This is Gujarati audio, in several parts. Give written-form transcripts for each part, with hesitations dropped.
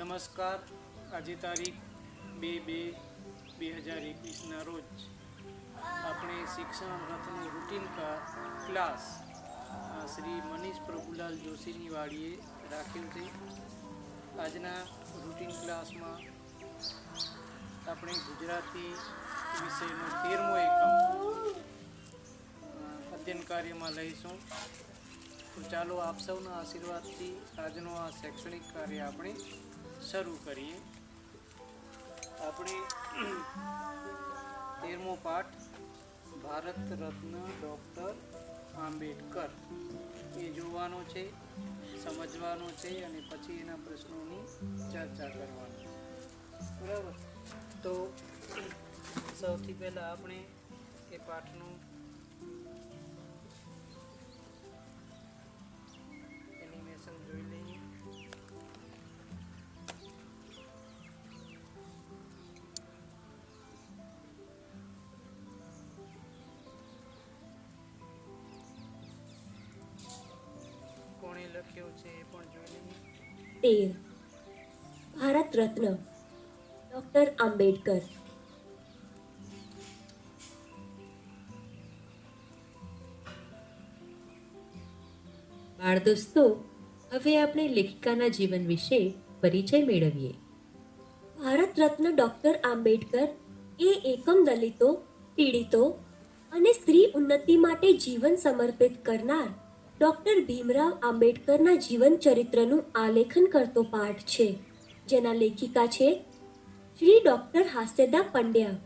નમસ્કાર. આજે તારીખ 2/2/2021ના રોજ આપણે શિક્ષણ રથનો રૂટીન ક્લાસ શ્રી મનીષ પ્રભુલાલ જોશીની વાડીએ રાખ્યો છે. આજના રૂટીન ક્લાસમાં આપણે ગુજરાતી વિષયનો 13મો એકમ અધ્યયન કાર્યમાં લઈશું. તો ચાલો આપ સૌના આશીર્વાદથી આજનો આ શૈક્ષણિક કાર્ય આપણે શરૂ કરીએ. આપણે 13મો પાઠ ભારત રત્ન ડૉક્ટર આંબેડકર એ જોવાનો છે, સમજવાનો છે અને પછી એના પ્રશ્નોની ચર્ચા કરવાની. બરાબર. તો સૌથી પહેલાં આપણે એ પાઠનું એનિમેશન જોઈ લઈએ. કોણે લખ્યો છે એ પણ જોઈ લઈએ. 13 ભારત રત્ન ડૉક્ટર આંબેડકર. બાળ દોસ્તો, હવે આપણે લેખિકાના જીવન વિશે પરિચય મેળવીએ. ભારત રત્ન ડૉક્ટર આંબેડકર એ એકમ દલિતો, પીડિતો અને સ્ત્રી ઉન્નતિ માટે જીવન સમર્પિત કરનાર ડૉક્ટર ભીમરાવ આંબેડકરના જીવન ચરિત્રનું આલેખન કરતો પાઠ છે, જેના લેખિકા છે શ્રી ડૉક્ટર હાસ્યદા પંડ્યા.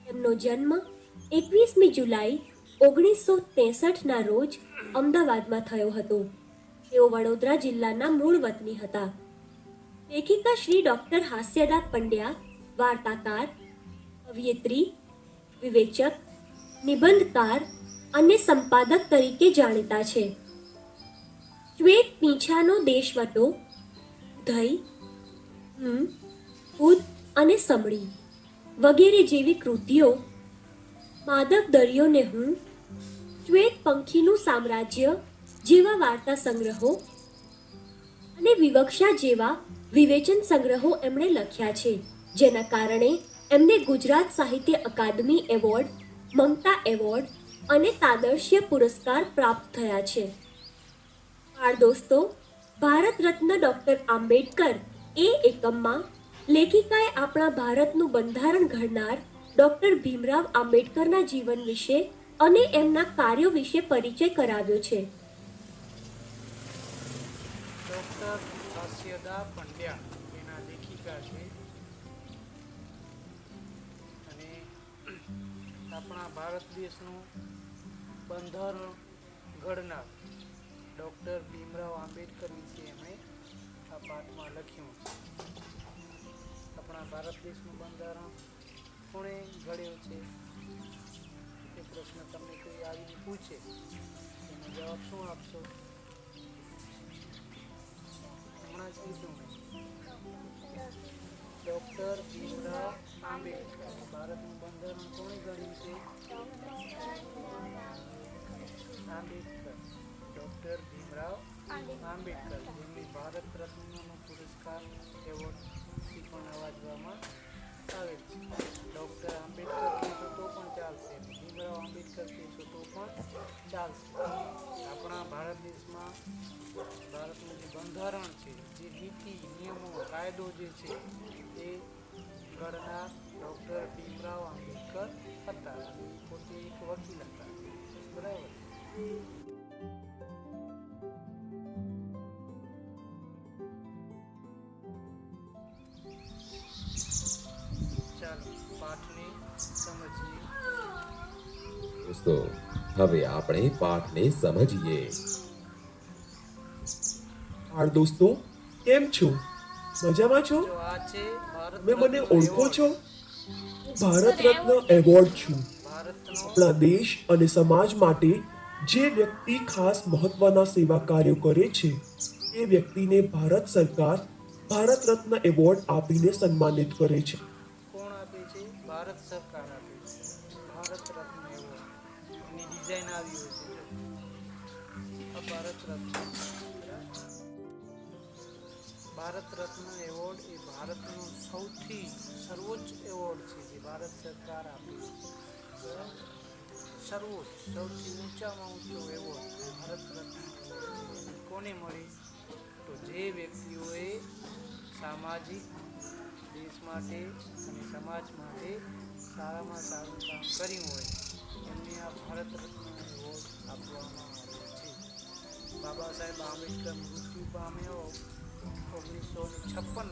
તેમનો જન્મ 21મી જુલાઈ 1963ના રોજ અમદાવાદમાં થયો હતો. તેઓ વડોદરા જિલ્લાના મૂળ વતની હતા. લેખિકા શ્રી ડૉક્ટર હાસ્યદા પંડ્યા વાર્તાકાર, કવિયત્રી, વિવેચક, નિબંધકાર અને સંપાદક તરીકે જાણીતા છે. શ્વેત પીંછાનો દેશવટો, ઉધઈ, ખુદ અને સમડી વગેરે જેવી કૃતિઓ, માદક દરિયો ને હું, શ્વેત પંખીનું સામ્રાજ્ય જેવા વાર્તા સંગ્રહો અને વિવક્ષા જેવા વિવેચન સંગ્રહો એમણે લખ્યા છે, જેના કારણે એમને ગુજરાત સાહિત્ય અકાદમી એવોર્ડ, મમતા એવોર્ડ અને તાદર્શ્ય પુરસ્કાર પ્રાપ્ત થયા છે. બાળ દોસ્તો, ભારત રત્ન ડૉક્ટર આંબેડકર એ એકમમાં લેખિકાએ આપણા ભારતનું બંધારણ ઘડનાર ડૉક્ટર ભીમરાવ આંબેડકરના જીવન વિશે અને એમના કાર્યો વિશે પરિચય કરાવ્યો છે. ડૉક્ટર હાસ્યદા પંડ્યા એના લેખિકા છે અને આપણા ભારત દેશનું બંધારણ ઘડનાર ડૉક્ટર ભીમરાવ આંબેડકર વિશે એમણે આ પાઠમાં લખ્યું છે. આપણા ભારત દેશનું બંધારણ કોણે ઘડ્યો છે એ પ્રશ્ન તમને કોઈ આવીને પૂછે એનો જવાબ શું આપશો? હમણાં જ કીધું મેં, ડૉક્ટર ભીમરાવ આંબેડકર. ભારતનું બંધારણ કોણે ઘડ્યું છે? આંબેડકર, ડૉક્ટર ભીમરાવ આંબેડકર, જેમની ભારત રત્નનો પુરસ્કાર એવોર્ડથી પણ નવાજવામાં આવે છે. ડૉક્ટર આંબેડકર કહેશો તો પણ ચાલશે, ભીમરાવ આંબેડકર કહેશો તો પણ ચાલશે. આપણા ભારત દેશમાં ભારતનું જે બંધારણ છે, જે નીતિ, નિયમો, કાયદો જે છે એ ઘડનાર ડૉક્ટર ભીમરાવ આંબેડકર હતા. પોતે એક વકીલ હતા. બરાબર. ચાલો પાઠને સમજીએ. દોસ્તો, હવે આપણે પાઠને સમજીએ. બાળ દોસ્તો, કેમ છો? મજામાં છો? જો આ છે ભારત તમે મને રત્ન ઓળખો એવોર્ડ. છો? હું ભારત રત્ન એવોર્ડ છું. ભારતનો આપણા દેશ અને સમાજ માટે જે વ્યક્તિ ખાસ મહત્વના સેવા કાર્યો કરે છે, એ વ્યક્તિને ભારત સરકાર ભારત રત્ન એવોર્ડ આપીને સન્માનિત કરે છે. કોણ આપે છે? ભારત સરકાર આપે છે ભારત રત્ન એવોર્ડ. એની ડિઝાઇન આવી હોય છે. જો આ ભારત રત્ન ભારત રત્ન એવોર્ડ એ ભારતનો સૌથી સર્વોચ્ચ એવોર્ડ છે જે ભારત સરકાર આપે છે. બરાબર? સર્વોચ્ચ સૌથી ઊંચામાં ઊંચો એવોર્ડ ભારત રત્ન કોને મળે? તો જે વ્યક્તિઓએ સામાજિક દેશ માટે અને સમાજ માટે સારામાં સારું કામ કર્યું હોય એમને આ ભારત રત્ન એવોર્ડ આપવામાં આવે છે. બાબા સાહેબ આંબેડકર મૃત્યુ પામ્યો 1956માં,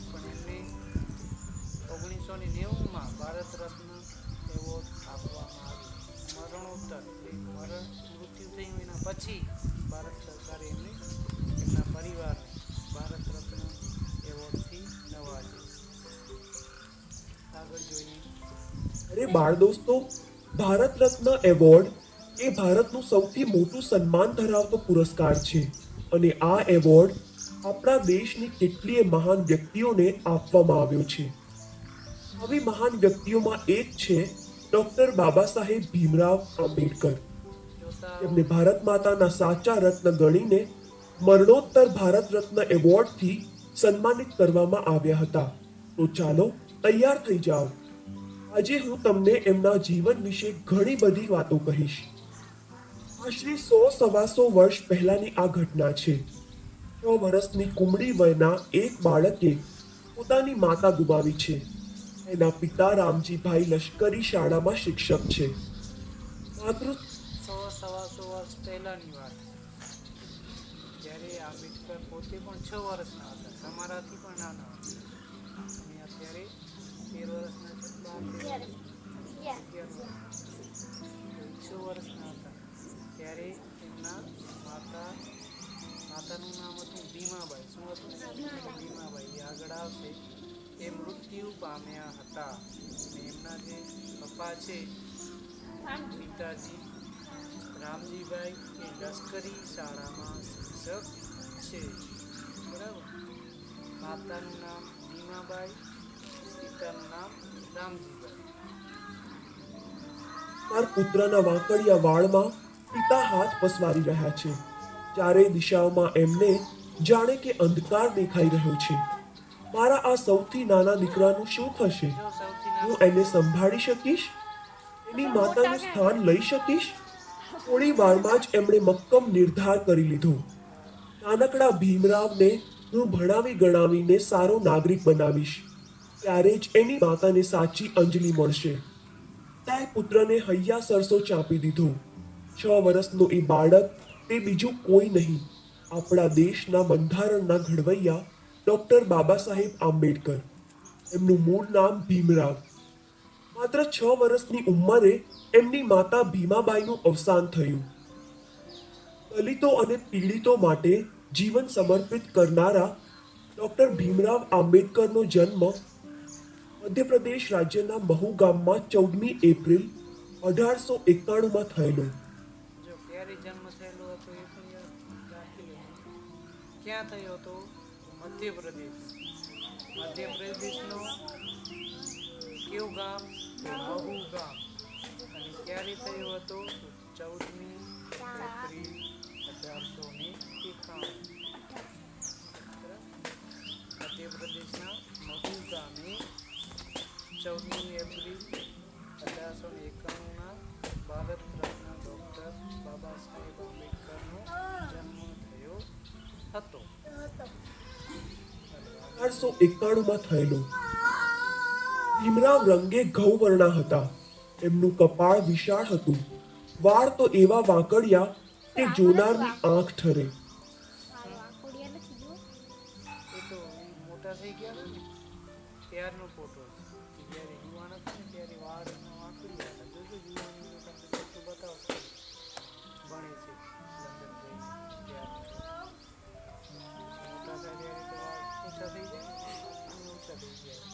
પણ એમને 1990માં ભારત રત્ન એવોર્ડ આપવામાં આવ્યો. મરણોત્તર મૃત્યુ થયું એના પછી ભારત સરકારે એમને એમના પરિવારને ભારત રત્ન એવોર્ડથી નવાજ્યો. આગળ જોઈએ. અરે બાળ દોસ્તો, ભારત રત્ન એવોર્ડ એ ભારતનું સૌથી મોટું સન્માન ધરાવતો પુરસ્કાર છે અને આ એવોર્ડ આપણા દેશની કેટલીય મહાન વ્યક્તિઓને આપવામાં આવ્યો છે. આવી મહાન વ્યક્તિઓમાં એક છે ડોક્ટર બાબા સાહેબ ભીમરાવ આંબેડકર. તેમને ભારત માતાના સાચા રત્ન ગણીને મરણોત્તર ભારત રત્ન એવોર્ડથી સન્માનિત કરવામાં આવ્યા હતા. તો ચાલો તૈયાર થઈ જાઓ. આજે હું તમને એમના જીવન વિશે ઘણી બધી વાતો કહીશ. આશરે 100-125 વર્ષ પહેલાની આ ઘટના છે. 6 વર્ષની કુમળી વયના એક બાળકે પોતાની માતા ગુમાવી છે. એના પિતા રામજીભાઈ લશ્કરી શાળામાં શિક્ષક છે. માત્ર 100-125 વર્ષ પહેલાની વાત, જ્યારે આંબેડકર પોતે પણ 6 વર્ષના હતા, તમારાથી પણ નાના હતા, અને અત્યારે 13 વર્ષના છે, 6 વર્ષના હતા ત્યારે એમના માતાનું નામ હતું ભીમાબાઈ. શું હતું? ભીમાબાઈ. આગળ આવશે. એ મૃત્યુ પામ્યા હતા અને એમના જે પપ્પા છે પિતાજી રામજીભાઈ એ લશ્કરી શાળામાં શિક્ષક છે. બરાબર? માતાનું નામ ભીમાબાઈ, પિતાનું નામ રામજીભાઈ. પુત્રના વાંકડિયા વાળમાં પિતા હાથ પસવારી રહ્યા છે. ચારેય દિશાઓમાં એમને જાણે કે અંધકાર દેખાઈ રહ્યો છે. મારા આ સૌથી નાના દીકરાનું શું થશે? હું એને સંભાળી શકીશ? એની માતાનું સ્થાન લઈ શકીશ? થોડી વારમાં જ એમણે મક્કમ નિર્ધાર કરી લીધો. નાનકડા ભીમરાવને હું ભણાવી ગણાવીને સારો નાગરિક બનાવીશ. ત્યારે જ એની માતાને સાચી અંજલિ મળશે. પિતાએ પુત્રને હૈયા સરસો ચાંપી દીધો. 6 વર્ષનો એ બાળક તે બીજું કોઈ નહીં, આપણા દેશના બંધારણના ઘડવૈયા ડોક્ટર બાબા સાહેબ આંબેડકર. એમનું મૂળ નામ ભીમરાવ. માત્ર 6 વર્ષની ઉંમરે એમની માતા ભીમાબાઈનું અવસાન થયું. દલિતો અને પીડિતો માટે જીવન સમર્પિત કરનારા ડોક્ટર ભીમરાવ આંબેડકરનો જન્મ મધ્યપ્રદેશ રાજ્યના મહુ ગામમાં 14મી એપ્રિલ 1891માં થયેલો. જો ક્યારે જન્મ થયેલો હતો એ પણ યાદ રાખી લેજો. ક્યાં થયો હતો? મધ્યપ્રદેશનો કયું ગામ? મહુ ગામ. અને ક્યારે થયો હતો? 14મી એપ્રિલ 1891. મધ્યપ્રદેશના મહુ ગામે 14મી એપ્રિલ 1891ના ભારત રત્ન ડોક્ટર બાબા સાહેબ આંબેડકરનો જન્મ થયો હતો. 1891માં થયેલો. ભીમરાવ રંગે ઘઉંવર્ણા હતા. એમનું કપાળ વિશાળ હતું. વાળ તો એવા વાંકડિયા કે જોનારની આંખ ઠરે. એ તો મોટા થઈ ગયા ને ત્યારનો ફોટો છે. જ્યારે યુવાન હતા ને ત્યારે વાળ વાંકડિયા હતા. જોજો યુવાનીનો તમને ફોટો બતાવશે. ભણે છે લંડન જઈ ત્યારે મોટા થાય ત્યારે તો વાળ ઓછા થઈ જાય અને ઓછા થઈ ગયા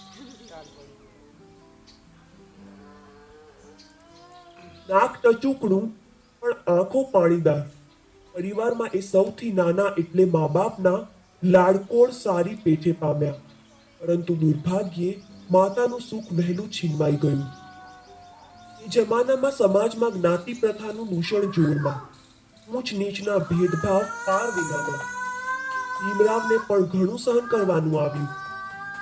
ચાલ પડી ગયા. નાક ટચુકડું પણ આંખો પાણીદાર. પરિવારમાં એ સૌથી નાના એટલે મા બાપના લાડકોડ સારી પેઠે પામ્યા. પરંતુ દુર્ભાગ્યે માતાનું સુખ વહેલું છીનવાઈ ગયું. એ જમાનામાં સમાજમાં જ્ઞાતિ પ્રથાનું દૂષણ જોરમાં, ઊંચ નીચના ભેદભાવ પાર વિનાના. ભીમરાવને પણ ઘણું સહન કરવાનું આવ્યું.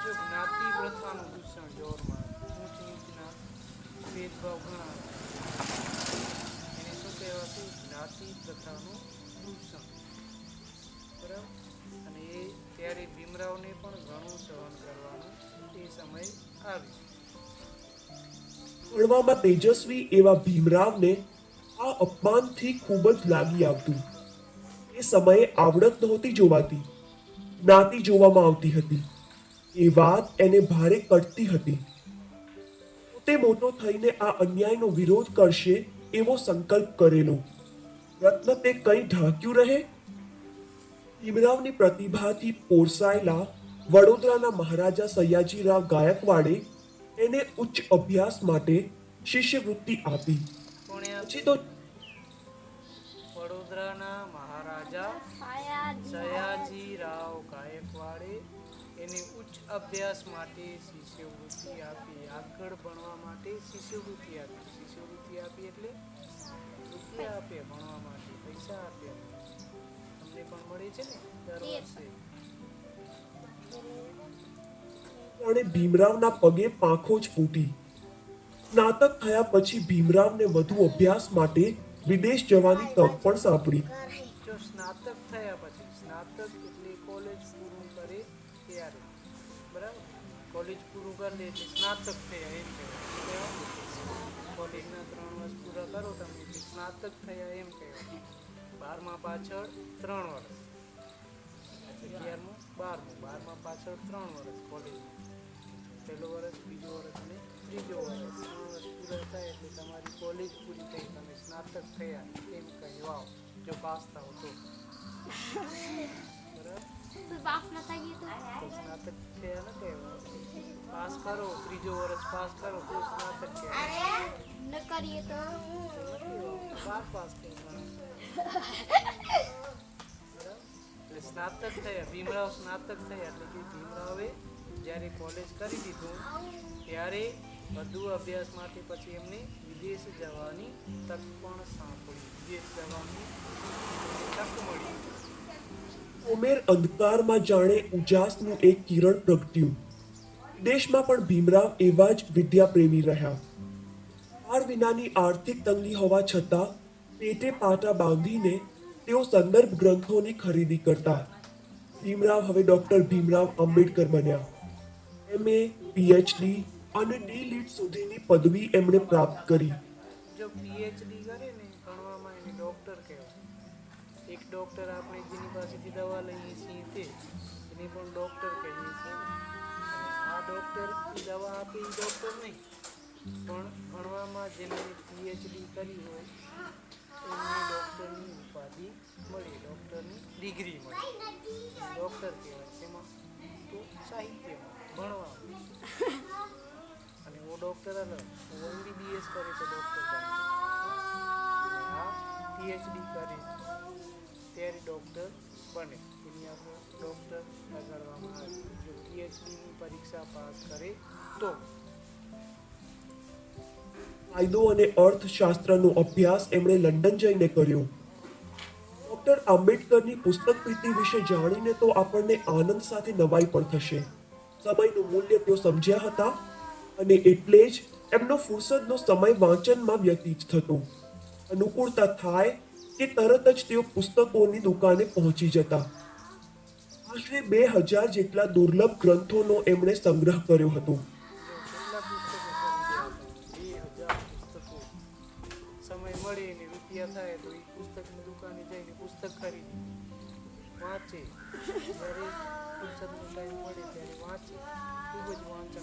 જો જ્ઞાતિ પ્રથાનું દૂષણ જોરમાં ઊંચ નીચના ભેદભાવ ઘણા એને શું કહેવાતું જ્ઞાતિ પ્રથાનું દૂષણ. બરાબર. અને એ ત્યારે ભીમરાવને પણ ઘણું સહન કરવાનું એ સમય આવ્યું. ભણવામાં તેજસ્વી એવા ભીમરાવને આ અપમાનથી ખૂબ જ લાગી આવતું. એ સમયે આવડત નહોતી જોવાતી, જ્ઞાતિ જોવામાં આવતી હતી. એ વાત એને ભારે કટતી હતી. પોતે મોટો થઈને આ અન્યાયનો વિરોધ કરશે એવો સંકલ્પ કરેલો. રત્ન તે કંઈ ઢાંક્યું રહે? ભીમરાવની પ્રતિભાથી પોરસાયેલા વડોદરાના મહારાજા સયાજીરાવ ગાયકવાડે એને ઉચ્ચ અભ્યાસ માટે શિષ્યવૃત્તિ આપી. કોણે પછી તો વડોદરાના મહારાજા સયાજીરાવ ગાયકવાડે એને ઉચ્ચ અભ્યાસ માટે શિષ્યવૃત્તિ આપી. આગળ ભણવા માટે શિષ્યવૃત્તિ આપી. શિષ્યવૃત્તિ આપી એટલે રૂપિયા આપે ભણવા માટે, પૈસા આપે. તમને પણ મળે છે ને દર વર્ષે. જાણે ભીમરાવના પગે પાંખો જ ફૂટી. સ્નાતક થયા પછી ભીમરાવને વધુ અભ્યાસ માટે વિદેશ જવાની તક પણ સાંપડી. જો સ્નાતક થયા પછી, સ્નાતક એટલે કોલેજ પૂરું કરે ત્યારે, બરાબર. કોલેજ પૂરું કરી લે એટલે સ્નાતક થયા એમ કહેવાય. કોલેજના 3 વર્ષ પૂરા કરો તમે એટલે સ્નાતક થયા એમ કહેવાય. 12મા પાછળ 3 વર્ષ, 11મું 12મું, 12મા પાછળ 3 વર્ષ કોલેજમાં. પહેલું વર્ષ, બીજું વર્ષ અને ત્રીજો વર્ષ. 3 વર્ષ પૂરા થાય એટલે તમારી કોલેજ પૂરી થઈ, તમે સ્નાતક થયા એમ કહેવાઓ, જો પાસ થાવ તો. બરાબર. તો સ્નાતક થયા ન કહેવાય. પાસ કરો, ત્રીજો વર્ષ પાસ કરો તો સ્નાતક કહેવાય. બાર પાસ કરવાનું. એટલે સ્નાતક થયા, ભીમરાવ સ્નાતક થયા એટલે કે ભીમરાવે જ્યારે કોલેજ કરી દીધું ત્યારે વધુ અભ્યાસ માટે પછી એમને વિદેશ જવાની તક પણ સાંપડી. વિદેશ જવાની તક મળી. ઉમેર અંધકારમાં જાણે ઉજાસનું એક કિરણ પ્રગટ્યું. વિદેશમાં પણ ભીમરાવ એવા જ વિદ્યાપ્રેમી રહ્યા. પાર વિનાની આર્થિક તંગી હોવા છતાં પેટે પાટા બાંધીને તેઓ સંદર્ભ ગ્રંથોની ખરીદી કરતા. ભીમરાવ હવે ડોક્ટર ભીમરાવ આંબેડકર બન્યા. MA, PhD અને D.Litt સુધીની પદવી એમણે પ્રાપ્ત કરી. જો PhD કરે ને ભણવામાં એને ડૉક્ટર કહેવાય. એક ડૉક્ટર આપણે જેની પાસેથી દવા લઈએ છીએ તે એને પણ ડૉક્ટર કહીએ છીએ. આ ડૉક્ટર દવા આપે એ ડૉક્ટર નહીં, પણ ભણવામાં જેને PhD કરી હોય એમને ડૉક્ટરની ઉપાધિ મળી, ડૉક્ટરની ડિગ્રી મળી, ડૉક્ટર કહેવાય. શેમાં? તો સાહિત્યમાં, ભણવામાં. અને वो डॉक्टर अलग, वो MBBS करे तो डॉक्टर बने. આ PhD કરે ત્યારે ડૉક્ટર બને. એની આપણે ડૉક્ટર લગાડવામાં આવે. જો PhDની પરીક્ષા પાસ કરે તો. કાયદો અને અર્થશાસ્ત્રનો અભ્યાસ એમણે લંડન જઈને કર્યો. ડોક્ટર આંબેડકરની પુસ્તક પ્રીતિ વિશે જાણીને તો આપણને આનંદ સાથે નવાઈ પણ થશે. સમયનું મૂલ્ય તેઓ સમજ્યા હતા અને એટલે જ એમનો ફુરસદનો સમય વાંચનમાં વ્યતીત થતો. અનુકૂળતા થાય કે તરત જ તેઓ પુસ્તકોની દુકાને પહોંચી જતા. આશરે 2000 જેટલા દુર્લભ ગ્રંથોનો એમણે સંગ્રહ કર્યો હતો. કેટલા પુસ્તકો ખરીદ્યા હતા? 2000 પુસ્તકો. સમય મળે ને રૂપિયા થાય તો એ પુસ્તકની દુકાને જઈને પુસ્તક ખરીદી વાંચે. જ્યારે ફુરસદનો ટાઈમ મળે ત્યારે વાંચે. ખૂબ જ વાંચન.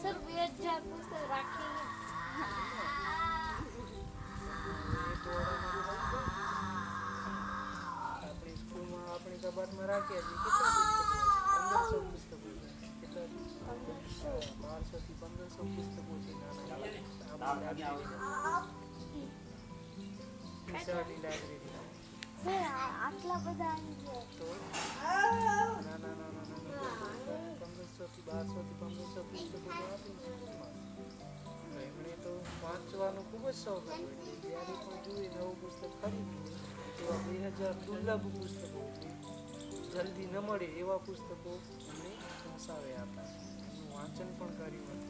આપણી સ્કૂલમાં આપણી કબાટમાં રાખ્યા છે કેટલા પુસ્તકો? 1500 પુસ્તકો. કેટલા? 1200 થી 1500 પુસ્તકો છે. નાના વિશાળની લાઇબ્રેરી. આટલા બધા આવી ગયા તો ના 1500 થી 1200 થી 1500 પુસ્તકો આપી સ્કૂલમાં. એમણે તો વાંચવાનો ખૂબ જ શોખ હતો. એટલે જ્યારે પણ જોઈએ નવું પુસ્તક ખરીદી એવા 2000 દુર્લભ પુસ્તકો. જલ્દી ન મળે એવા પુસ્તકો એમણે વસાવ્યા હતા. એનું વાંચન પણ કર્યું હતું.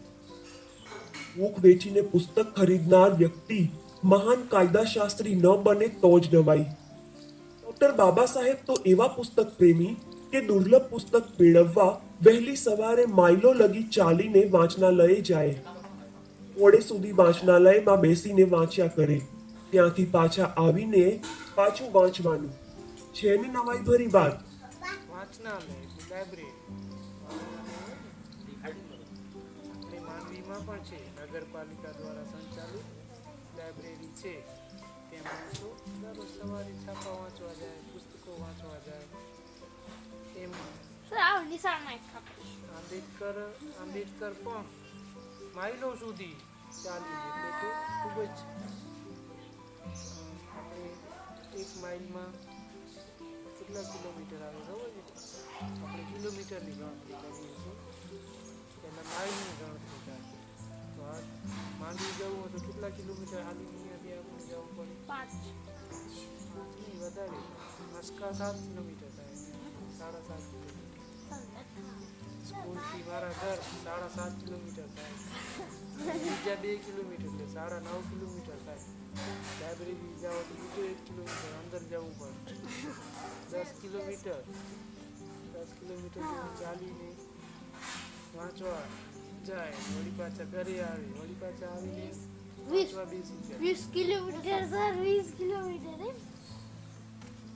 બુક વેચીને પુસ્તક ખરીદનાર વ્યક્તિ મહાન કાયદાશાસ્ત્રી ન બને તો જ નવાય. ડોક્ટર બાબા સાહેબ તો એવા પુસ્તક પ્રેમી કે દુર્લભ પુસ્તક મેળવવા વહેલી સવારે માઇલો લગી ચાલીને વાંચનાલયે જાય. મોડે સુધી વાંચનાલયમાં બેસીને વાંચ્યા કરે. ત્યાંથી પાછા આવીને પાછું વાંચવાનું. છે ને નવાઈ ભરી વાત. વાંચનાલય લાઇબ્રેરી આપણે માંડવીમાં પણ છે, નગરપાલિકા દ્વારા સંચાલિત લાઇબ્રેરી છે. ત્યાં માણસો દરરોજ સવારે છાપા વાંચવા જાય, પુસ્તકો વાંચવા જાય. એમ આંબેડકર પણ માઇલો સુધી ચાલી, એટલે કે ખૂબ જ આપણે એક માઇલમાં કેટલા કિલોમીટર આવે ખબર છે? આપણે કિલોમીટરની ગણતરી કરીએ છીએ, પહેલાં માઇલની ગણતરી કરીએ. તો આ માંડવી જવું હોય તો કેટલા કિલોમીટર હાલી અહીંયાથી આપણે જવું પડે? 5 નહીં, વધારે. મસ્કા 7 કિલોમીટર થાય, 7.5 કિલોમીટર. સ્કૂલથી મારા ઘર 7.5 કિલોમીટર થાય, બીજા 2 કિલોમીટર એટલે 9.5 કિલોમીટર થાય. લાઇબ્રેરી જાઓ તો બીજો 1 કિલોમીટર અંદર જવું પડે, 10 કિલોમીટર જેવું ચાલીને વાંચવા જાય. વળી પાછા ઘરે આવે, વળી પાછા આવીને વાંચવા બેસી જાય. 20 કિલોમીટર સર, 20 કિલોમીટર એમ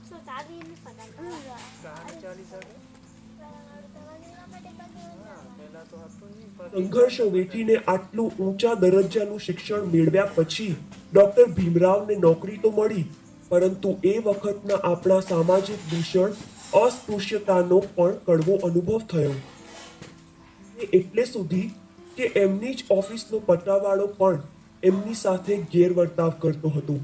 સર તારી એની કહાની ચાલી શકે? હા, પહેલા તો હતું નહીં. સંઘર્ષો વેઠીને આટલું ઊંચા દરજ્જાનું શિક્ષણ મેળવ્યા પછી ડોક્ટર ભીમરાવને નોકરી તો મળી, પરંતુ એ વખતના આપણા સામાજિક દૂષણ, અસ્પૃશ્યતાનો પણ કડવો અનુભવ થયો. એ એટલે સુધી કે એમની જ ઓફિસનો પટાવાળો પણ એમની સાથે ગેરવર્તાવ કરતો હતો.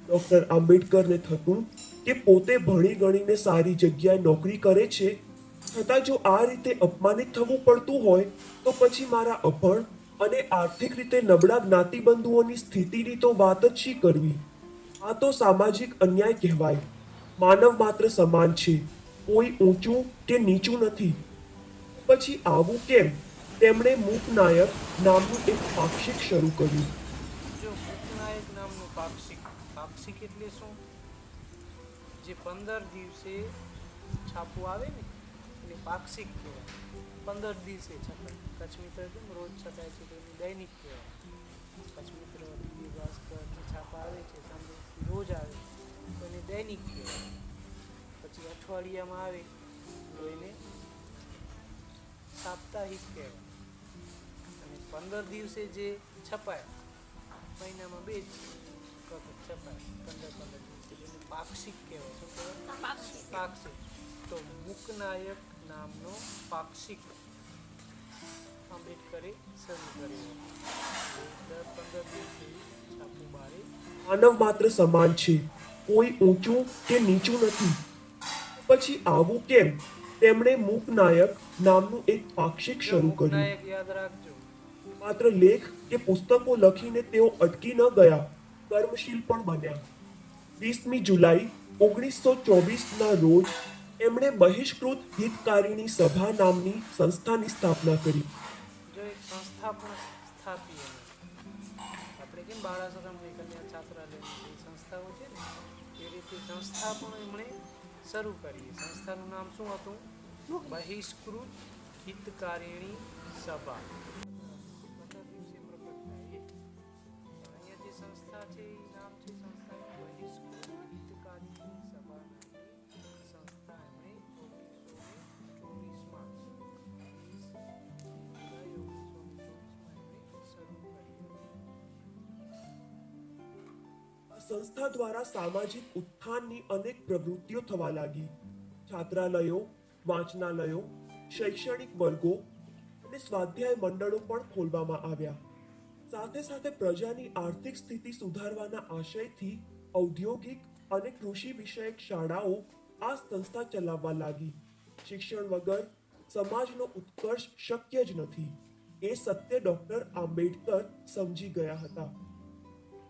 ડોક્ટર આંબેડકરને થતું કે પોતે ભણી ગણીને સારી જગ્યાએ નોકરી કરે છે, છતાં જો આ રીતે અપમાનિત થવું પડતું હોય તો પછી મારા અભણ અને આર્થિક રીતે નબળા જ્ઞાતિબંધુઓની સ્થિતિની તો વાત જ શી કરવી. આ તો સામાજિક અન્યાય કહેવાય. માનવ માત્ર સમાન છે, કોઈ ઊંચું કે નીચું નથી. પછી આવું કેમ? તેમણે મૂકનાયક નામનું એક પાક્ષિક શરૂ કર્યું. જો મૂકનાયક નામનું પાક્ષિક એટલે શું? જે 15 દિવસે છાપવું આવે ને એટલે પાક્ષિક કહેવાય. 15 દિવસે છપાય. કચ્છ મિત્ર કેમ રોજ છપાય છે તો એની દૈનિક કહેવાય. કચ્છ મિત્ર, દિવ્ય ભાસ્કર છાપા આવે છે, સંદેશ રોજ આવે તો એને દૈનિક કહેવાય. પછી અઠવાડિયામાં આવે તો એને સાપ્તાહિક કહેવાય. અને 15 દિવસે જે છપાય, મહિનામાં 2 વખત છપાય, 15 દિવસે એને પાક્ષિક કહેવાય. શું કહેવાય? પાક્ષિક. તો મૂકનાયક નામનો પાક્ષિક આંબેડકરે શરૂ કર્યો. દર 15 દિવસે છાપવું બારે. માનવ માત્ર સમાન છે, કોઈ ઊંચું કે નીચું નથી. પછી આવું કેમ? તેમણે મૂકનાયક નામનું એક પાક્ષિક શરૂ કર્યું. મૂકનાયક યાદ રાખજો. માત્ર લેખ કે પુસ્તકો લખીને તેઓ અટકી ન ગયા, કર્મશીલ પણ બન્યા. 20મી જુલાઈ 1924ના રોજ એમણે બહિષ્કૃત હિતકારિણી સભા નામની સંસ્થાની સ્થાપના કરી. જો એક સંસ્થા પણ સ્થાપી એમણે. આપણે કેમ બાળાસારામ કન્યા છાત્રાલય સંસ્થાઓ છે ને, એ રીતે સંસ્થા પણ એમણે શરૂ કરી. સંસ્થાનું નામ શું હતું? બહિષ્કૃત હિતકારિણી સભા. 15 દિવસે પ્રકટ થાય એ. અહીંયા જે સંસ્થા છે એ નામ છે સંસ્થાનું બહિષ્કૃત હિતકારિણી સભા નામની સંસ્થા એમણે 1924માં 20 જુલાઈ 1924માં એમણે શરૂ કરી હતી. આ સંસ્થા દ્વારા સામાજિક ઉત્થાનની અનેક પ્રવૃત્તિઓ થવા લાગી. છાત્રાલયો, વાંચનાલયો, શૈક્ષણિક વર્ગો અને સ્વાધ્યાય મંડળો પણ ખોલવામાં આવ્યા. સાથે સાથે પ્રજાની આર્થિક સ્થિતિ સુધારવાના આશયથી ઔદ્યોગિક અને કૃષિ વિષયક શાળાઓ આ સંસ્થા ચલાવવા લાગી. શિક્ષણ વગર સમાજનો ઉત્કર્ષ શક્ય જ નથી. એ સત્ય ડોક્ટર આંબેડકર સમજી ગયા હતા.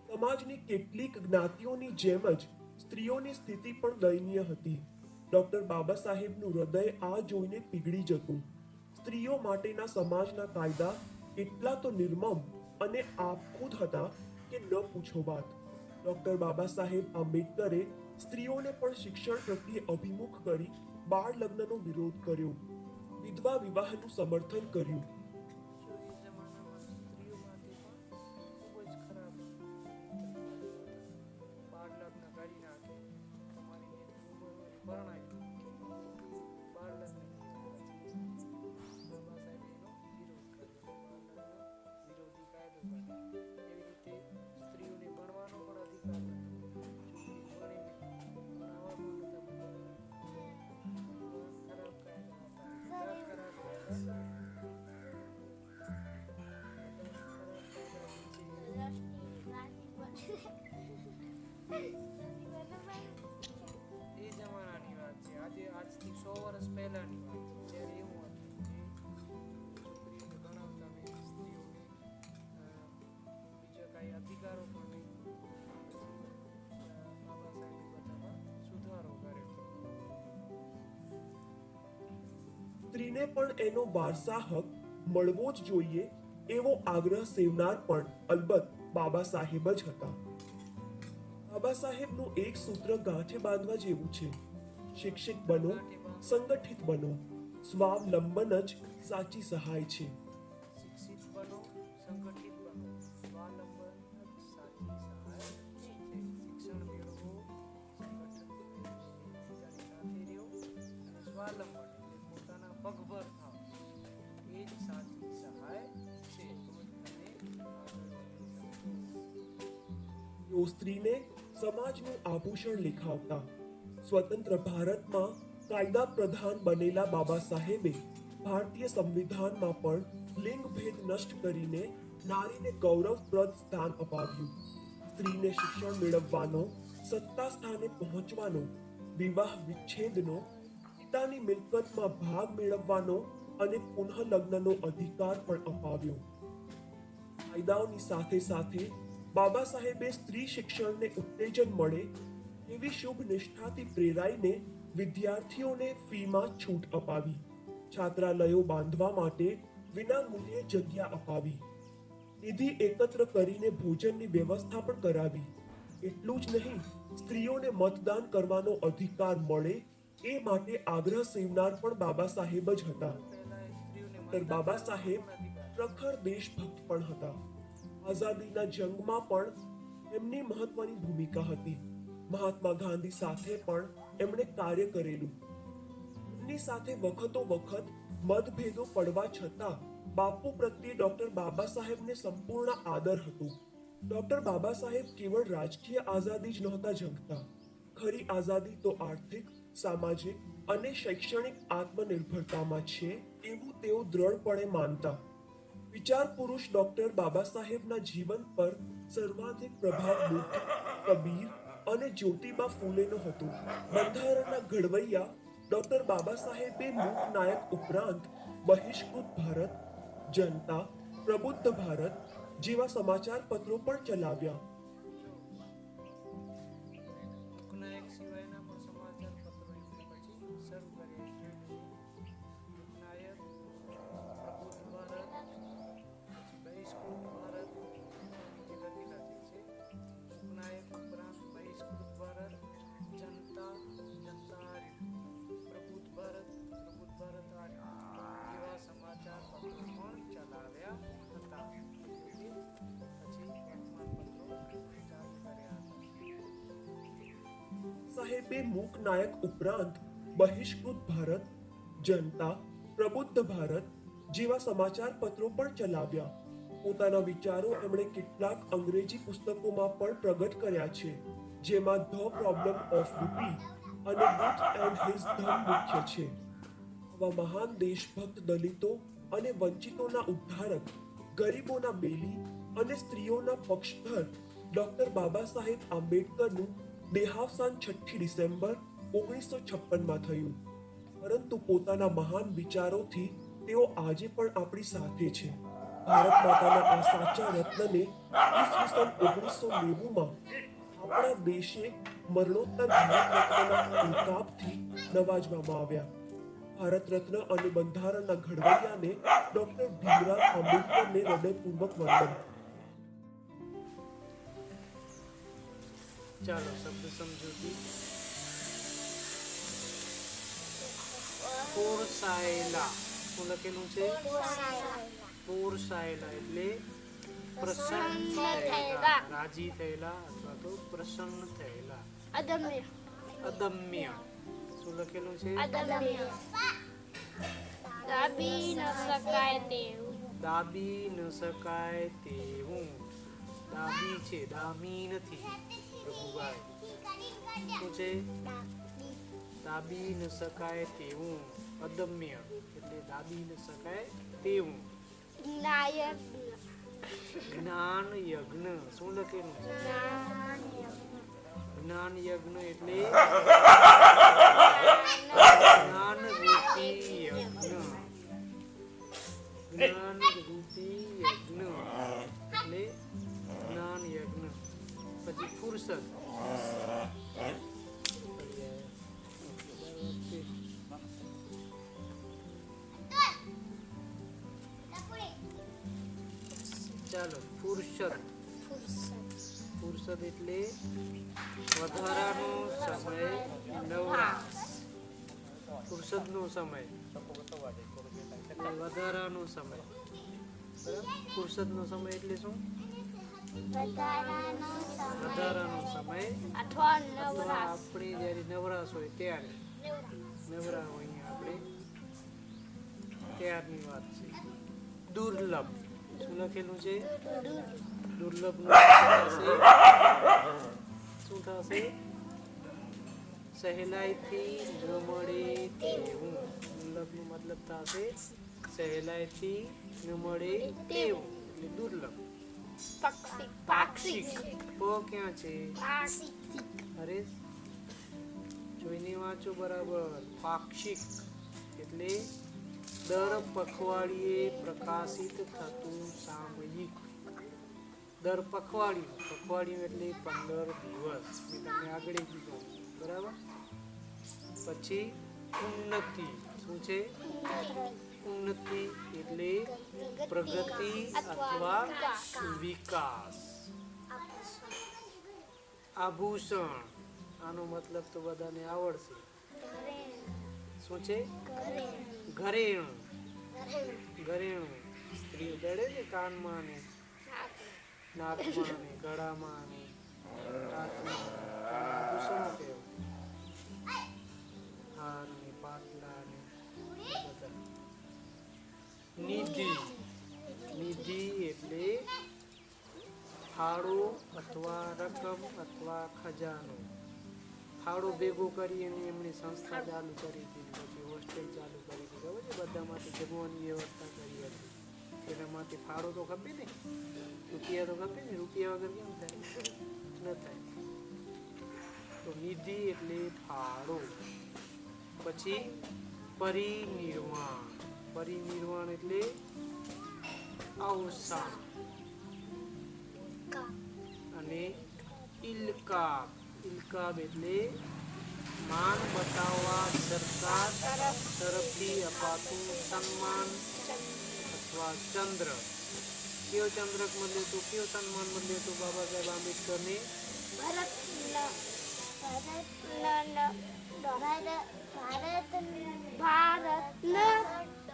સમાજની કેટલીક જ્ઞાતિઓની જેમ જ સ્ત્રીઓની સ્થિતિ પણ દયનીય હતી. ડોક્ટર બાબા સાહેબનું હૃદય આ જોઈને પીગળી જતું. સ્ત્રીઓ માટેના સમાજના કાયદા એટલા તો નિર્મમ અને આપખુદ હતા કે ન પૂછો વાત. ડોક્ટર બાબા સાહેબ આંબેડકરે સ્ત્રીઓને પણ શિક્ષણ પ્રત્યે અભિમુખ કરી બાળ લગ્નનો વિરોધ કર્યો, વિધવા વિવાહનું સમર્થન કર્યું. જો એ જમાનામાં સ્ત્રીઓ માટે પણ ખૂબ જ ખરાબ બાળ લગ્ન કરી નાખે. તમારી જે ઉંમર હોય એ પરણાય બાળ લગ્ન બાબા સાહેબે એનો વિરોધ કર્યો. બાળ લગ્ન વિરોધી કાયદો કાઢ્યો. એવી રીતે સ્ત્રીઓને ભણવાનો પણ અધિકાર નથી. છોકરીઓ ભણીને ભણાવવામાં નતા મોકલવા. ખરાબ કાયદા હતા. બધા ખરાબ કાયદા એ જમાનાની વાત છે. આજથી 100 વર્ષ પહેલાની વાત છે. ત્યારે એવું હતું કે છોકરીઓને ભણાવતા નહીં, સ્ત્રીઓને બીજા કાંઈ અધિકારો પણ નહીં. બાબા સાહેબે બધામાં સુધારો કર્યો. સ્ત્રીને પણ એનો વારસા હક મળવો જ જોઈએ એવો આગ્રહ સેવનાર પણ અલબત્ત બાબા સાહેબ જ હતા. બાબા સાહેબનું એક સૂત્ર ગાંઠે બાંધવા જેવું છે: શિક્ષિત બનો, સંગઠિત બનો, સ્વાવલંબન જ સાચી સહાય છે. શિક્ષિત બનો, સંગઠિત બનો, સ્વાવલંબન જ સાચી સહાય છે. શિક્ષણ મેળવો, સંગઠન બીજાની સાથે રહ્યો અને સ્વાવલંબન એટલે પોતાના પગભર થાવ, એ જ સાચી સહાય છે. તો જ તમે આગળ વધી શકશો. તેઓ સ્ત્રીને સમાજનું આભૂષણ લેખાવતા. સ્વતંત્ર ભારતમાં કાયદા પ્રધાન બનેલા બાબા સાહેબે ભારતીય સંવિધાનમાં પણ લિંગ ભેદ નષ્ટ કરીને નારીને ગૌરવપ્રદ સ્થાન અપાવ્યું. સ્ત્રીને શિક્ષણ મેળવવાનો, સત્તા સ્થાને પહોંચવાનો, વિવાહ વિચ્છેદનો, પિતાની મિલકતમાં ભાગ મેળવવાનો અને પુનઃ લગ્નનો અધિકાર પણ અપાવ્યો. કાયદાઓની સાથે સાથે બાબા સાહેબે સ્ત્રી શિક્ષણને ઉત્તેજન મળે એવી શુભ નિષ્ઠાથી પ્રેરાઈને વિદ્યાર્થીઓને ફીમાં છૂટ અપાવી, છાત્રાલયો બાંધવા માટે વિનામૂલ્યે જગ્યા અપાવી, નિધિ એકત્ર કરીને ભોજનની વ્યવસ્થા પણ કરાવી. એટલું જ નહીં, સ્ત્રીઓને મતદાન કરવાનો અધિકાર મળે એ માટે આગ્રહ સેવનાર પણ બાબા સાહેબ જ હતા. પહેલા એ સ્ત્રીઓને ડોક્ટર બાબા સાહેબ પ્રખર દેશભક્ત પણ હતા. આઝાદીના જંગમાં પણ એમની મહત્વની ભૂમિકા હતી. મહાત્મા ગાંધી સાથે પણ એમણે કાર્ય કરેલું. એમની સાથે વખતો વખત મતભેદો પડવા છતાં બાપુ પ્રત્યે ડોક્ટર બાબા સાહેબને સંપૂર્ણ આદર હતું. ડોક્ટર બાબા સાહેબ કેવળ રાજકીય આઝાદી જ નહોતા ઝંખતા. ખરી આઝાદી તો આર્થિક, સામાજિક અને શૈક્ષણિક આત્મનિર્ભરતામાં છે એવું તેઓ દ્રઢપણે માનતા. વિચાર પુરુષ ડોક્ટર બાબા સાહેબના જીવન પર સર્વાધિક પ્રભાવ બુદ્ધ, કબીર અને જ્યોતિબા ફૂલેનો હતો. બંધારણના ઘડવૈયા ડોક્ટર બાબા સાહેબે મૂકનાયક ઉપરાંત બહિષ્કૃત ભારત, જનતા, પ્રબુદ્ધ ભારત જેવા સમાચાર પત્રો પણ ચલાવ્યા. લોકનાયક સિવાયના પણ સમાચાર પત્રો એમણે પછી શરૂ કર્યા. લોકનાયક, પ્રબુદ્ધ ભારત, પછી બહિષ્કૃત ભારત, જે લખેલા છે. લોકનાયક ઉપરાંત બહિષ્કૃત ભારત, જનતા, જનતા પ્રબુદ્ધ ભારત, પ્રબુદ્ધ ભારત જેવા સમાચાર પત્રો પણ ચલાવ્યા હતા. પછી વર્તમાનપત્રો ચાલુ કર્યા હતા. સાહેબે મૂકનાયક ઉપરાંત બહિષ્કૃત ભારત, જનતા, પ્રબુદ્ધ ભારત જેવા સમાચાર પત્રો પણ ચલાવ્યા. પોતાના વિચારો એમણે કેટલાક અંગ્રેજી પુસ્તકોમાં પણ પ્રગટ કર્યા છે, જેમાં ધ પ્રોબ્લેમ ઓફ રૂપી અને બુથ એન્ડ હિઝ ધમ મુખ્ય છે. આવા મહાન દેશભક્ત દલિતો અને વંચિતોના ઉદ્ધારક, ગરીબોના બેલી અને સ્ત્રીઓના પક્ષધર ડોક્ટર બાબા સાહેબ આંબેડકરનું દેહાવસાન 6 ડિસેમ્બર 1956માં થયું. પરંતુ પોતાના મહાન વિચારોથી તેઓ આજે પણ આપણી સાથે છે. ભારત માતાના આ સાચા રત્નને ઈસવીસન 1990માં આપણા દેશે મરણોત્તર ભારત રત્નના ઇલ્કાબથી નવાજવામાં આવ્યા. ભારત રત્ન અને બંધારણના ઘડવૈયાને ડોક્ટર ભીમરાવ આંબેડકરને હૃદયપૂર્વક વંદન. ચાલો શબ્દ સમજૂતી. પોરસાયેલા શું લખેલું છે? પોરસાયેલા એટલે પ્રસન્ન થયેલા, રાજી થયેલા અથવા તો પ્રસન્ન થયેલા. અદમ્ય અદમ્ય શું લખેલું છે? અદમ્ય દાબી ન શકાય તેવું દાબી ન શકાય તેવું. દાબી છે, દામી નથી. પ્રભુભાઈ શું છે? દાબી ન શકાય તેવું. અદમ્ય એટલે દાબી ન શકાય તેવું. નાયક જ્ઞાન યજ્ઞ શું લખેલું છે? જ્ઞાન યજ્ઞ એટલે જ્ઞાન રૂપી યજ્ઞ. જ્ઞાન રૂપી યજ્ઞ એટલે જ્ઞાન યજ્ઞ. પછી ફુરસદ. ચાલો ફુરસદ. ફુરસદ એટલે વધારાનો સમય, નવરાશ. ફુરસદનો સમય એટલે વધારાનો સમય. બરાબર? ફુરસદનો સમય એટલે શું? વધારાનો સમય અથવા અથવા આપણે જ્યારે નવરાશ હોય ત્યારે, નવરા હોય આપણે ત્યારની વાત છે. દુર્લભ શું લખેલું છે? દુર્લભ શું થશે? સહેલાઈથી ન મળે તેવું. દુર્લભ નો મતલબ થશે સહેલાઈથી ન મળે તેવું એટલે દુર્લભ. પાક્ષિક. પ ક્યાં છે? અરે જોઈને વાંચો બરાબર. પાક્ષિક એટલે દર પખવાડિયે પ્રકાશિત થતું સામયિક. દર પખવાડિયું. પખવાડિયું એટલે 15 દિવસ. મેં તમને આગળ કીધું. બરાબર. પછી ઉન્નતિ શું છે? ઉન્નતિ એટલે પ્રગતિ અથવા વિકાસ. આભૂષણ આનો મતલબ તો બધાને આવડશે. શું છે? ઘરેણું. ઘરેણું સ્ત્રીઓ પહેરે ને કાનમાં ને નાકમાં ને ગળામાં ને હાથમાં. આભૂષણો કહેવાય. હાર ને પાટલા ને બધા. નિધિ. નિધિ એટલે ફાળો અથવા રકમ અથવા ખજાનો. ફાળો ભેગો કરી અને એમણે સંસ્થા ચાલુ કરી હતી, પછી હોસ્ટેલ ચાલુ કરી હતી. ખબર છે? બધા માટે જમવાની વ્યવસ્થા કરી હતી. એના માટે ફાળો તો ખપે ને, રૂપિયા તો ખપે ને. રૂપિયા વગર કેમ થાય? ન થાય. તો નિધિ એટલે ફાળો. પછી પરિનિર્વાણ. પરિનિર્વાણ એટલે અવસાન. અને ઇલકાબ. ઇલકાબ એટલે માન બતાવવા સરકાર તરફથી અપાતું સન્માન અથવા ચંદ્ર. કયો ચંદ્રક મળ્યો હતો? કયો સન્માન મળ્યો હતો બાબા સાહેબ આંબેડકરને?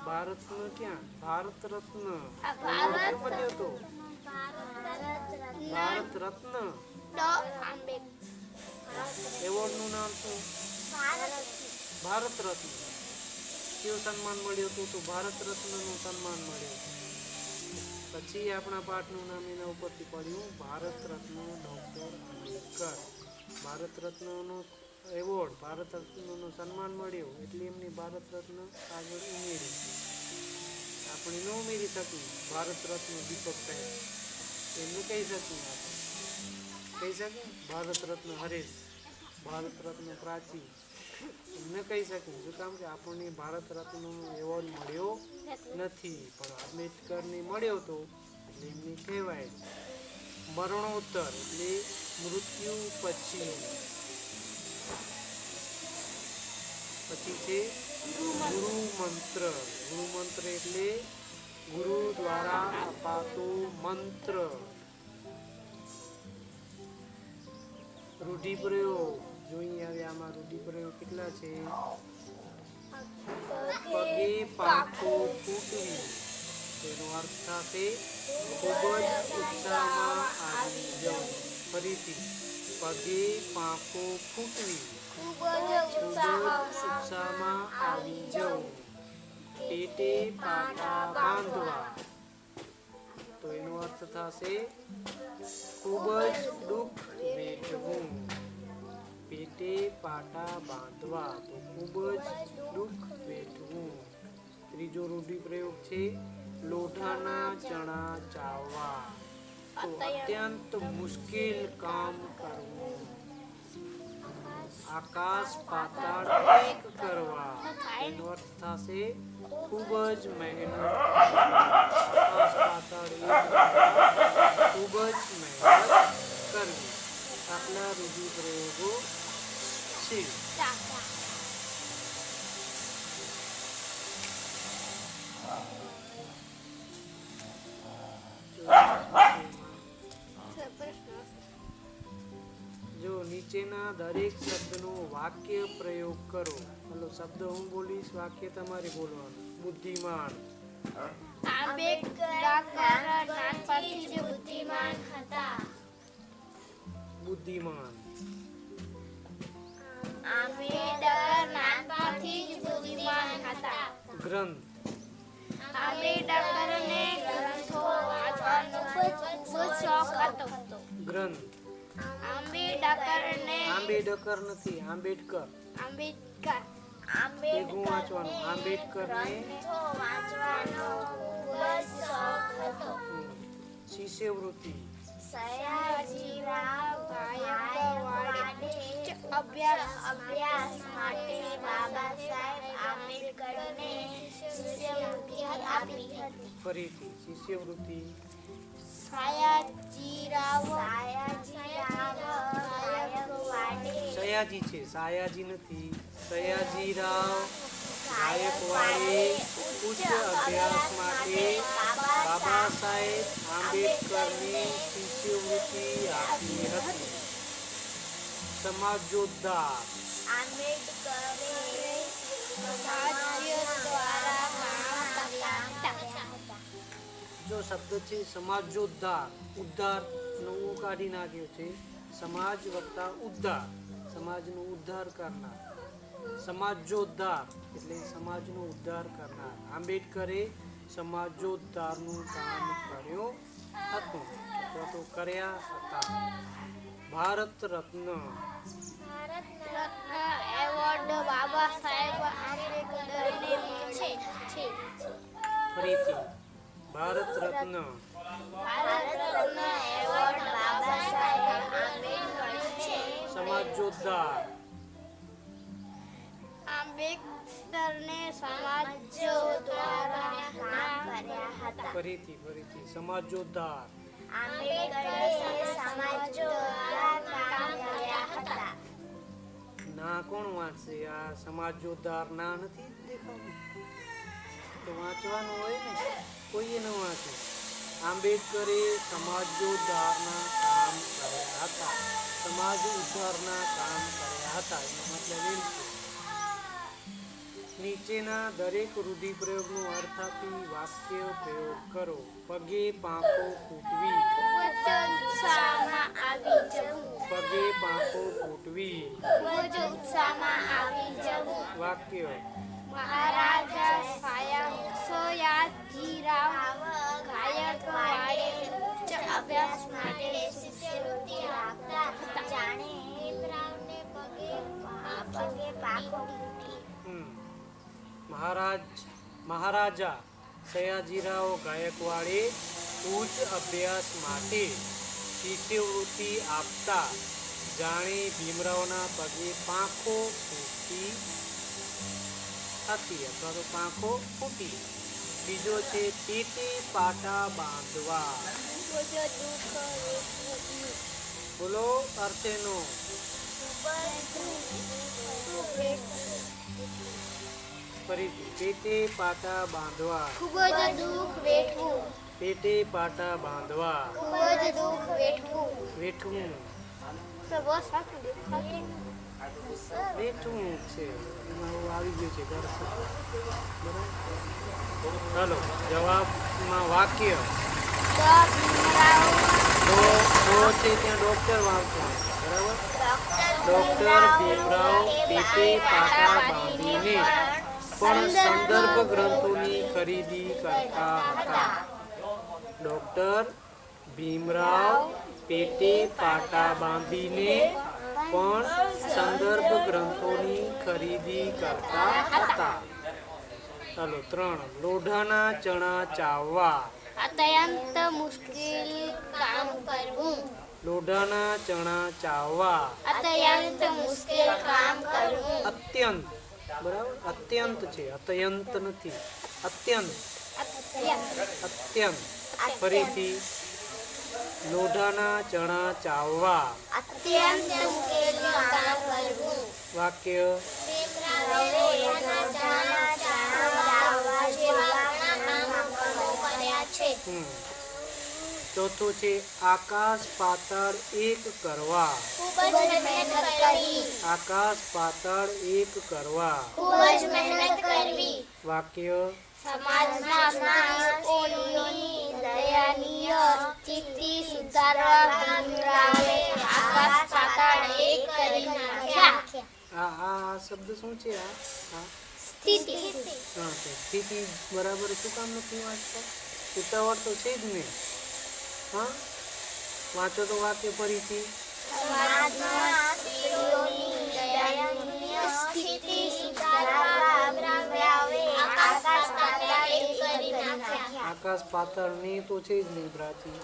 ભારતનો ક્યાં? ભારત રત્ન. મળ્યો હતો ભારત રત્ન. એવોર્ડ નું નામ શું? ભારત રત્ન. કયું સન્માન મળ્યું હતું? તો ભારત રત્ન નું સન્માન મળ્યું. પછી આપણા પાઠનું નામ એના ઉપરથી પડ્યું ભારત રત્ન ડોક્ટર આંબેડકર. ભારત રત્નનો એવોર્ડ, ભારત રત્નનું સન્માન મળ્યું એટલે એમની ભારત રત્ન આગળ ઉમેરી. આપણે ન ઉમેરી શકીએ ભારત રત્ન દીપક સાહેબ, એમને કહી શકીએ. આપણે કહી શકીએ ભારત રત્ન હરેશ, ભારત રત્ન પ્રાચી, એમને કહી શકીએ. શું કામ કે આપણને ભારત રત્નનો એવોર્ડ મળ્યો નથી, પણ આંબેડકરને મળ્યો હતો એટલે એમને કહેવાય છે. મરણોત્તર એટલે મૃત્યુ પછી છે ગુરુ મંત્ર. ગુરુ મંત્ર એટલે ગુરુ દ્વારા અપાતો મંત્ર. રૂઢિપ્રયોગ જોઈએ હવે આમાં રૂઢિપ્રયોગ કેટલા છે. પગે પાંખો ફૂટવી, તેનો અર્થ થશે ખૂબ જ ઉત્સાહમાં આવી જવું. ફરીથી પગે પાંખો ફૂટવી, ખૂબ જ ઉત્સાહમાં આવી જવું. પેટે પાટા બાંધવા, તો એનો અર્થ થશે ખૂબ જ દુઃખ વેઠવું. પેટે પાટા બાંધવા તો ખૂબ જ દુઃખ વેઠવું. ત્રીજો રૂઢિપ્રયોગ છે લોઢાના ચણા ચાવવા, તો અત્યંત મુશ્કેલ કામ કરવું. આકાશ પાતાળ એક કરવા, એનો અર્થ થશે ખૂબ જ મહેનત. આકાશ પાતાળ એક કરવા, ખૂબ જ મહેનત કરવી. આટલા રૂઢિપ્રયોગો છે. જો નીચેના દરેક શબ્દનો વાક્ય પ્રયોગ કરો. હલો, શબ્દ હું બોલીશ, વાક્ય તમારે બોલવાનું. બુદ્ધિમાન, બુદ્ધિમાન. ગ્રંથ, ગ્રંથ. આંબેડકર નથી, આંબેડકર. ભેગું વાંચવાનું. આંબેડકર ને શિષ્યવૃત્તિ, અભ્યાસ માટે બાબા સાહેબ આંબેડકરને શિષ્યવૃત્તિ આપી હતી. ફરીથી શિષ્યવૃત્તિ. સયાજી છે, સાયાજી નથી. સયાજીરાવ ગાયકવાડે ઉચ્ચ અભ્યાસ માટે બાબા સાહેબ આંબેડકરને શિષ્યવૃત્તિ આપી હતી. સમાજોદ્ધાર, જો શબ્દ છે સમાજોદ્ધાર, ઉદ્ધાર નો ઉ કાઢી નાખ્યો છે. સમાજ વત્તા ઉદ્ધાર, સમાજનો ઉદ્ધાર કરનાર. સમાજોદ્ધાર એટલે સમાજનો ઉદ્ધાર કરનાર. આંબેડકરે સમાજોદ્ધારનું કામ કર્યું હતું અથવા તો કર્યા હતા. ભારત રત્ન, એવોર્ડ બાબા સાહેબ આંબેડકરને મળે છે. ફરીથી ભારત રત્ન, એવોર્ડ બાબા સાહેબ આંબેડકર છે. સમાજોદ્ધાર, આંબેડકરને સમાજો દ્વારા કામ કર્યા હતા. ફરીથી સમાજોદ્ધાર. આંબેડકરે સમાજો દ્વારા કામ કર્યા હતા. ના કોણ વાંચશે? આ સમાજોદ્ધાર ના નથી દેખાતું તો વાંચવાનું હોય ને, કોઈએ ન વાંચે. આંબેડકરે સમાજોદ્ધારના કામ કર્યા હતા. સમાજ ઉદ્ધારના કામ કર્યા હતા એનો મતલબ એમ છે. નીચેના દરેક રૂઢિપ્રયોગનો અર્થ આપી વાક્ય પ્રયોગ કરો. પગે પાંખો ફૂટવી, ઉત્સાહમાં આવી જવું. પગે પાંખો ફૂટવી. ઉત્સાહમાં આવી જવું. વાક્ય મહારાજા સયાજીરાવ ગાયકવાડે ઉચ્ચ અભ્યાસ માટે શિષ્યવૃત્તિ આપતા હતા. જાણે ભીમરાવને પગે પાંખો ફૂટી. મહારાજા સયાજીરાવ ગાયકવાડે ઉચ્ચ અભ્યાસ માટે શિષ્યવૃત્તિ આપતા જાણે ભીમરાવના પગે પાંખો ફૂટી હતી અથવા તો પાંખો ફૂટી. બીજો છે પેટે પાટા બાંધવા. બોલો અર્થેનો. ફરીથી પેટે પાટા બાંધવા. ખૂબ જ દુઃખ વેઠવું. પેટે પાટા બાંધવા. ખૂબ જ દુઃખ વેઠવું. વેઠવું. બસ આટલું દેખાય. વેઠવું છે એમાં એવું આવી ગયું છે કરશે. બરાબર. ચાલો જવાબમાં વાક્ય તો છે ત્યાં ડોક્ટર વાંચવાનું. બરાબર. ડોક્ટર ભીમરાવ પેટે પાટા બાંધીને પણ સંદર્ભ ગ્રંથોની ખરીદી કરતા હતા. ડોક્ટર ભીમરાવ પેટે પાટા બાંધીને પણ સંદર્ભ ગ્રંથોની ખરીદી કરતા હતા. ચાલો 3 લોઢાના ચણા ચાવવા. અત્યંત મુશ્કેલ કામ કરવું. લોઢાના ચણા ચાવવા. અત્યંત મુશ્કેલ કામ કરવું. અત્યંત. બરાબર. અત્યંત છે, અત્યંત નથી. અત્યંત. અત્યંત. ફરીથી લોઢાના ચણા ચાવવા. અત્યંત મુશ્કેલ કામ કરવું. વાક્ય ચોથું છે આકાશ પાતાળ એક કરવા. ખૂબ જ મહેનત કરવી. આકાશ પાતાળ એક કરવા. ખૂબ જ મહેનત કરવી. વાક્ય સમાજમાં સ્ત્રીઓની દયનીય સ્થિતિ સુધારવા ભીમરાવે આકાશ પાતાળ એક કરી નાખ્યા. આ શબ્દ શું છે? આ સ્થિતિ. હા તો સ્થિતિ બરાબર શું કામ નથી વાંચતા? ઉતાવળ તો છે જ ને. હા વાંચો તો વાક્ય ફરીથી. સમાજમાં સ્ત્રીઓની દયનીય સ્થિતિ સુધારવા ભીમરાવે આકાશ પાતાળ એક કરી નાખ્યા. આકાશ પાતાળ ને તો છે જ નહીં પ્રાચી.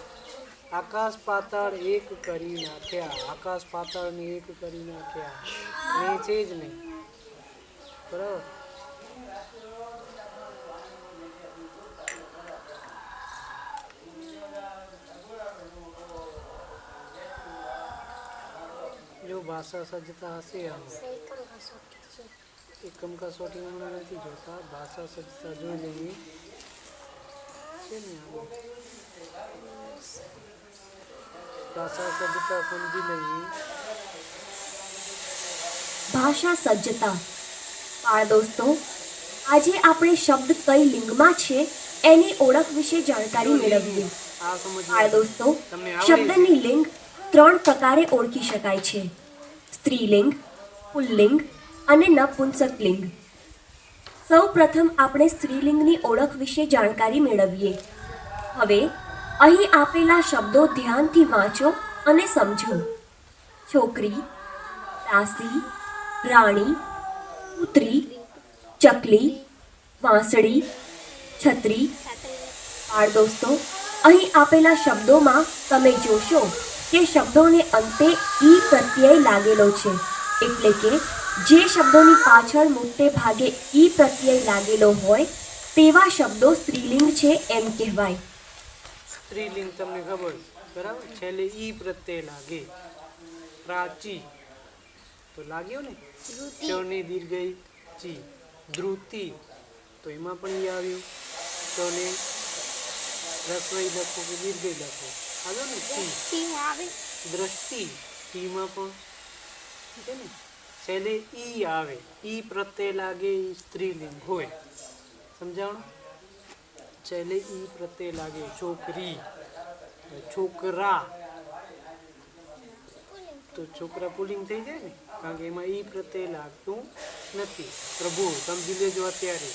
આકાશ પાતાળ એક કરી નાખ્યા. આકાશ પાતાળ ને એક કરી નાખ્યા ને છે જ નહીં. બરાબર. જો ભાષા સજ્જતા હશે આમાં એકમ કસોટી હમણાં નથી જોતા. ભાષા સજ્જતા જોઈ લઈએ છે ને આમાં. ભાષા સજ્જતા સમજી લઈએ. ભાષા સજ્જતા. બાળ દોસ્તો, આજે આપણે શબ્દ કઈ લિંગમાં છે એની ઓળખ વિશે જાણકારી મેળવીએ. આ સમજ બાળ દોસ્તો, તમને આવડે છે? શબ્દની લિંગ 3 પ્રકારે ઓળખી શકાય છે: સ્ત્રીલિંગ, પુલ્લિંગ અને નપુંસક લિંગ. સૌ પ્રથમ આપણે સ્ત્રીલિંગની ઓળખ વિશે જાણકારી મેળવીએ. હવે અહીં આપેલા શબ્દો ધ્યાનથી વાંચો અને સમજો. છોકરી, દાસી, રાણી, પુત્રી, ચકલી, વાંસળી, છત્રી. બાળ દોસ્તો, અહીં આપેલા શબ્દોમાં તમે જોશો કે શબ્દોને અંતે ઈ પ્રત્યય લાગેલો છે. એટલે કે જે શબ્દોની પાછળ મોટે ભાગે ઈ પ્રત્યય લાગેલો હોય તેવા શબ્દો સ્ત્રીલિંગ છે એમ કહેવાય. સ્ત્રીલિંગ તમને ખબર બરાબર. છેલ્લે ઈ પ્રત્યય લાગે. પ્રાચી તો લાગ્યો ને. ચની દીર્ઘઈ ચી. ધ્રુતિ તો એમાં પણ ઈ આવ્યું. તો ને રસોઈ લખો કે દીર્ઘઈ લખો આવ્યો ને ચી. દ્રષ્ટિ ટીમાં પણ છે ને છેલ્લે ઈ આવે. ઈ પ્રત્યય લાગે ઈ સ્ત્રીલિંગ હોય. સમજાણું? છેલ્લે ઈ પ્રત્યય લાગે. છોકરી, છોકરા તો છોકરા પુલિંગ થઈ જાય ને, કારણ કે એમાં ઈ પ્રત્યય લાગતું નથી. પ્રભુ સમજી લેજો અત્યારે.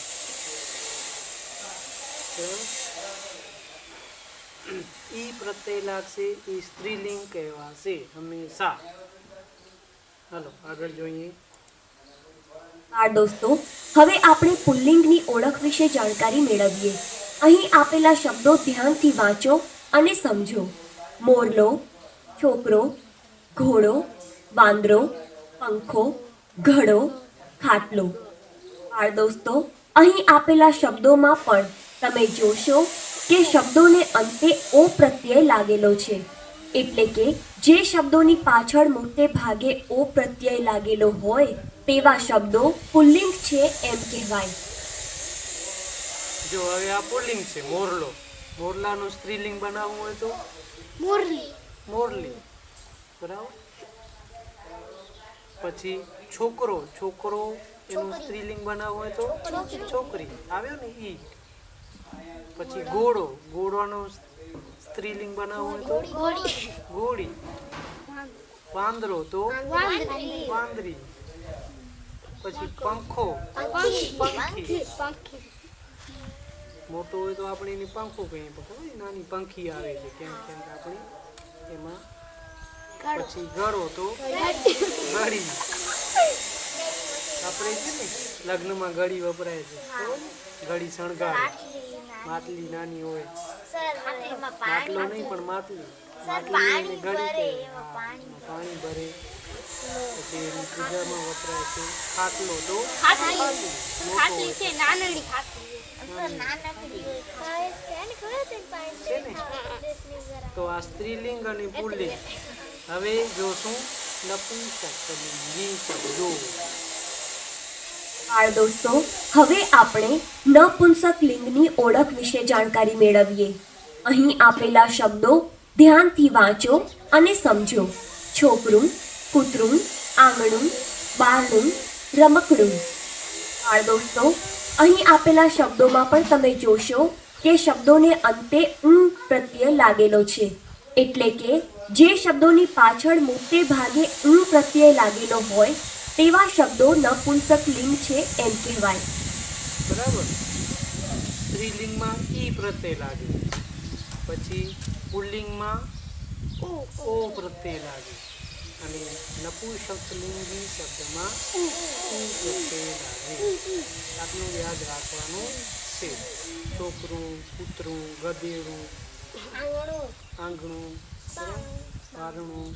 ઈ પ્રત્યય લાગશે એ સ્ત્રીલિંગ કહેવાશે હંમેશા. હાલો આગળ જોઈએ. બાળ દોસ્તો, હવે આપણે પુલ્લિંગની ઓળખ વિશે જાણકારી મેળવીએ. અહીં આપેલા શબ્દો ધ્યાનથી વાંચો અને સમજો. મોરલો, છોકરો, ઘોડો, વાંદરો, પંખો, ઘડો, ખાટલો. બાળ દોસ્તો, અહીં આપેલા શબ્દોમાં પણ તમે જોશો કે શબ્દોને અંતે ઓ પ્રત્યય લાગેલો છે. એટલે કે જે શબ્દોની પાછળ મોટે ભાગે ઓ પ્રત્યય લાગેલો હોય તેવા શબ્દો પુલ્લિંગ છે એમ કહેવાય. જો હવે આ પુલ્લિંગ છે મોરલો. મોરલાનું સ્ત્રીલિંગ બનાવવું હોય તો મુરલી. મોરલી, બરાબર. પછી છોકરો. છોકરો એનું સ્ત્રીલિંગ બનાવવું હોય તો છોકરી. આવ્યો ને ઈ. પછી ઘોડો. ઘોડાનું સ્ત્રીલિંગ બનાવવું હોય તો ઘોડી. ઘોડી. વાંદરો તો વાંદરી. વાંદરી. પછી પંખો. પંખી. મોટો હોય તો આપણે એની પંખો કહીએ, પણ ખબર નાની પંખી આવે છે કેમ કેમ આપણે એમાં. પછી ગળો તો ઘડી. આપણે છે ને લગ્નમાં ઘડી વપરાય છે, ખબર ને? ઘડી શણગારે. માટલી નાની હોય, માટલો નહીં પણ માટલી. માટલી એને ઘડી કહે. હા, પાણી ભરે. પછી એની પૂજામાં વપરાય છે. ખાટલો તો ખાટલી. મોટો હોય છે ને. તો આ સ્ત્રીલિંગ અને પુલ્લિંગ. હવે જોશું નપુંસક લિંગ શબ્દો. બાળ દોસ્તો, હવે આપણે નપુંસક લિંગની ઓળખ વિશે જાણકારી મેળવીએ. અહીં આપેલા શબ્દો ધ્યાનથી વાંચો અને સમજો. છોકરું, કૂતરું, આંગણું, બારણું, રમકડું. બાળ દોસ્તો, અહીં આપેલા શબ્દોમાં પણ તમે જોશો કે શબ્દોને અંતે ઊં પ્રત્યય લાગેલો છે. એટલે કે જે શબ્દોની પાછળ મોટે ભાગે ઊં પ્રત્યય લાગેલો હોય તેવા શબ્દો નપુંસક લિંગ છે એમ કહેવાય. બરાબર. સ્ત્રીલિંગમાં ઈ પ્રત્યય લાગે. પછી પુલ્લિંગમાં ઓ પ્રત્યય લાગે. અને નપુંસકલિંગી શબ્દમાં ઊ પ્રત્યય લાગે. આટલું યાદ રાખવાનું છે. છોકરું, કૂતરું, ગધેડું, આંગણું, બારણું,